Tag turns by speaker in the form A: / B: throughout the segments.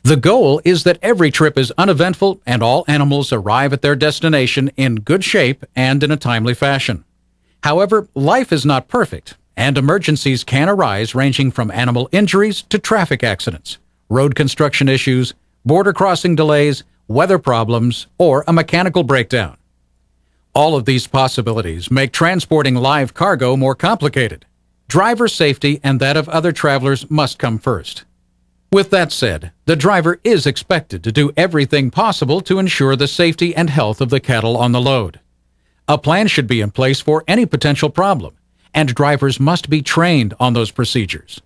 A: The goal is that every trip is uneventful and all animals arrive at their destination in good shape and in a timely fashion. However, life is not perfect, and emergencies can arise ranging from animal injuries to traffic accidents, road construction issues, border crossing delays, weather problems, or a mechanical breakdown. All of these possibilities make transporting live cargo more complicated. Driver safety and that of other travelers must come first. With that said, the driver is expected to do everything possible to ensure the safety and health of the cattle on the load. A plan should be in place for any potential problem, and drivers must be trained on those procedures.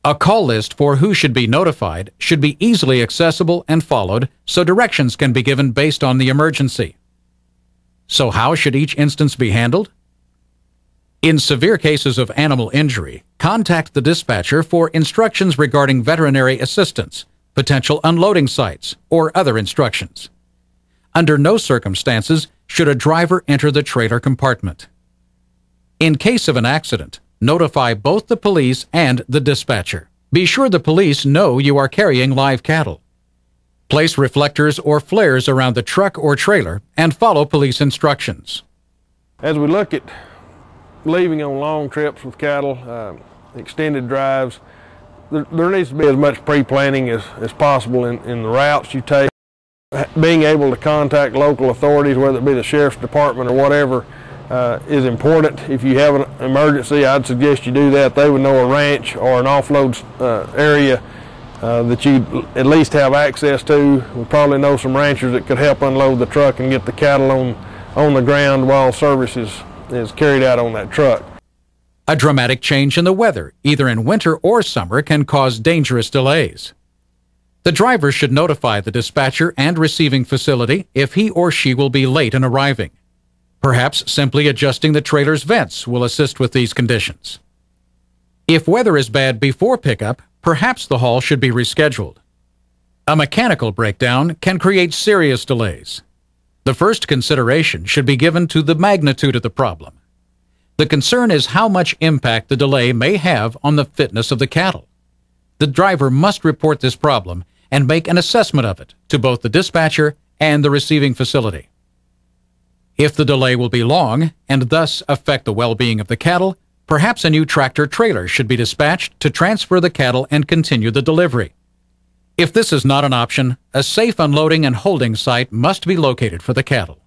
A: A call list for who should be notified should be easily accessible and followed so directions can be given based on the emergency. So how should each instance be handled? In severe cases of animal injury, contact the dispatcher for instructions regarding veterinary assistance, potential unloading sites, or other instructions. Under no circumstances should a driver enter the trailer compartment. In case of an accident, notify both the police and the dispatcher. Be sure the police know you are carrying live cattle. Place reflectors or flares around the truck or trailer and follow police instructions.
B: As we look at leaving on long trips with cattle, extended drives, there needs to be as much pre-planning as possible in the routes you take. Being able to contact local authorities, whether it be the sheriff's department or whatever, is important. If you have an emergency, I'd suggest you do that. They would know a ranch or an offload area that you at least have access to. We probably know some ranchers that could help unload the truck and get the cattle on the ground while service is carried out on that truck.
A: A dramatic change in the weather, either in winter or summer, can cause dangerous delays. The driver should notify the dispatcher and receiving facility if he or she will be late in arriving. Perhaps simply adjusting the trailer's vents will assist with these conditions. If weather is bad before pickup, perhaps the haul should be rescheduled. A mechanical breakdown can create serious delays. The first consideration should be given to the magnitude of the problem. The concern is how much impact the delay may have on the fitness of the cattle. The driver must report this problem and make an assessment of it to both the dispatcher and the receiving facility. If the delay will be long and thus affect the well-being of the cattle, perhaps a new tractor-trailer should be dispatched to transfer the cattle and continue the delivery. If this is not an option, a safe unloading and holding site must be located for the cattle.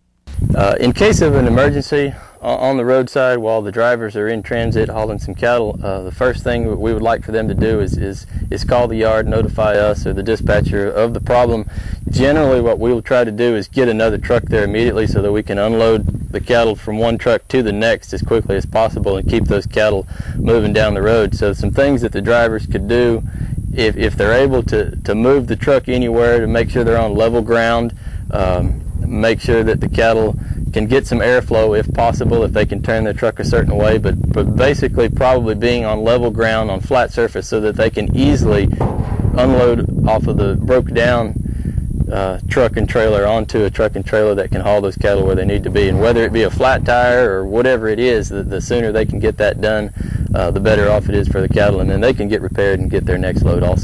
C: In case of an emergency on the roadside while the drivers are in transit hauling some cattle, the first thing we would like for them to do is call the yard, notify us or the dispatcher of the problem. Generally what we will try to do is get another truck there immediately so that we can unload the cattle from one truck to the next as quickly as possible and keep those cattle moving down the road. So some things that the drivers could do if they're able to move the truck anywhere to make sure they're on level ground, make sure that the cattle can get some airflow if possible, if they can turn their truck a certain way, but basically probably being on level ground on flat surface so that they can easily unload off of the broke down truck and trailer onto a truck and trailer that can haul those cattle where they need to be. And whether it be a flat tire or whatever it is, the sooner they can get that done, the better off it is for the cattle, and then they can get repaired and get their next load also.